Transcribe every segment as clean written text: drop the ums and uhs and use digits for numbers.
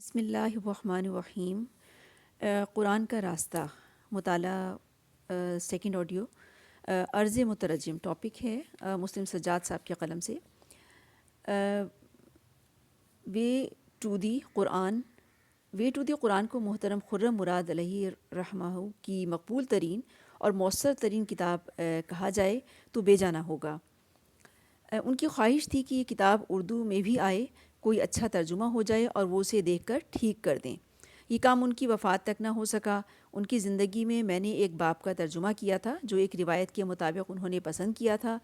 بسم اللہ الرحمن الرحیم۔ قرآن کا راستہ مطالعہ سیکنڈ آڈیو، عرض مترجم ٹاپک ہے مسلم سجاد صاحب کے قلم سے۔ وے ٹو دی قرآن کو محترم خرم مراد علیہ رحمہ کی مقبول ترین اور مؤثر ترین کتاب کہا جائے تو بے جانا ہوگا۔ ان کی خواہش تھی کہ یہ کتاب اردو میں بھی آئے، کوئی اچھا ترجمہ ہو جائے اور وہ اسے دیکھ کر ٹھیک کر دیں۔ یہ کام ان کی وفات تک نہ ہو سکا۔ ان کی زندگی میں نے ایک باب کا ترجمہ کیا تھا جو ایک روایت کے مطابق انہوں نے پسند کیا تھا۔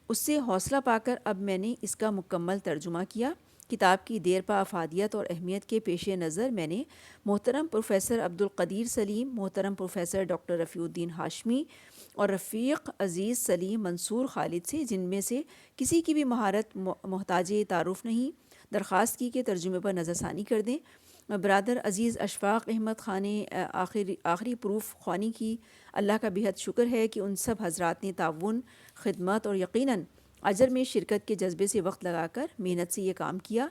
اس سے حوصلہ پا کر اب میں نے اس کا مکمل ترجمہ کیا۔ کتاب کی دیر پا افادیت اور اہمیت کے پیش نظر میں نے محترم پروفیسر عبدالقدیر سلیم، محترم پروفیسر ڈاکٹر رفیع الدین ہاشمی اور رفیق عزیز سلیم منصور خالد سے، جن میں سے کسی کی بھی مہارت محتاج تعارف نہیں، درخواست کی کہ ترجمے پر نظر ثانی کر دیں۔ برادر عزیز اشفاق احمد خان نے آخری پروف خوانی کی۔ اللہ کا بہت شکر ہے کہ ان سب حضرات نے تعاون، خدمت اور یقیناً اجر میں شرکت کے جذبے سے وقت لگا کر محنت سے یہ کام کیا۔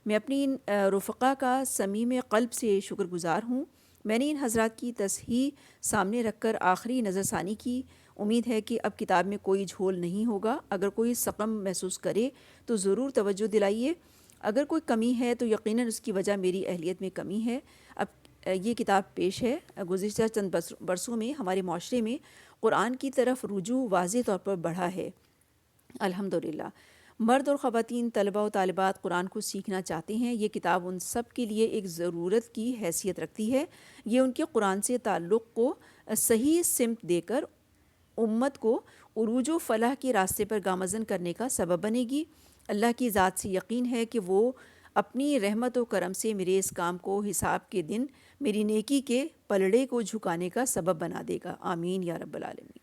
میں اپنی ان رفقا کا صمیم قلب سے شکر گزار ہوں۔ میں نے ان حضرات کی تصحیح سامنے رکھ کر آخری نظر ثانی کی۔ امید ہے کہ اب کتاب میں کوئی جھول نہیں ہوگا۔ اگر کوئی سقم محسوس کرے تو ضرور توجہ دلائیے۔ اگر کوئی کمی ہے تو یقیناً اس کی وجہ میری اہلیت میں کمی ہے۔ اب یہ کتاب پیش ہے۔ گزشتہ چند برسوں میں ہمارے معاشرے میں قرآن کی طرف رجوع واضح طور پر بڑھا ہے، الحمدللہ۔ مرد اور خواتین، طلباء و طالبات قرآن کو سیکھنا چاہتے ہیں۔ یہ کتاب ان سب کے لیے ایک ضرورت کی حیثیت رکھتی ہے۔ یہ ان کے قرآن سے تعلق کو صحیح سمت دے کر امت کو عروج و فلاح کے راستے پر گامزن کرنے کا سبب بنے گی۔ اللہ کی ذات سے یقین ہے کہ وہ اپنی رحمت و کرم سے میرے اس کام کو حساب کے دن میری نیکی کے پلڑے کو جھکانے کا سبب بنا دے گا، آمین یا رب العالمین۔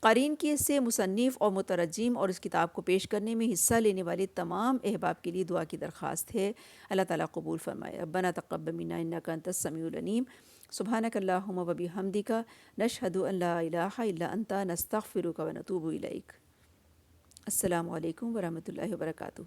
قارئین کی اس سے مصنف اور مترجم اور اس کتاب کو پیش کرنے میں حصہ لینے والے تمام احباب کے لیے دعا کی درخواست ہے۔ اللہ تعالیٰ قبول فرمائے۔ ربنا تقبل منا انک انت السمیع العلیم، سبحانک اللہم و بحمدک، نشہد ان لا الہ الا انت، نستغفرک و نتوب الیک۔ السلام علیکم ورحمۃ اللہ وبرکاتہ۔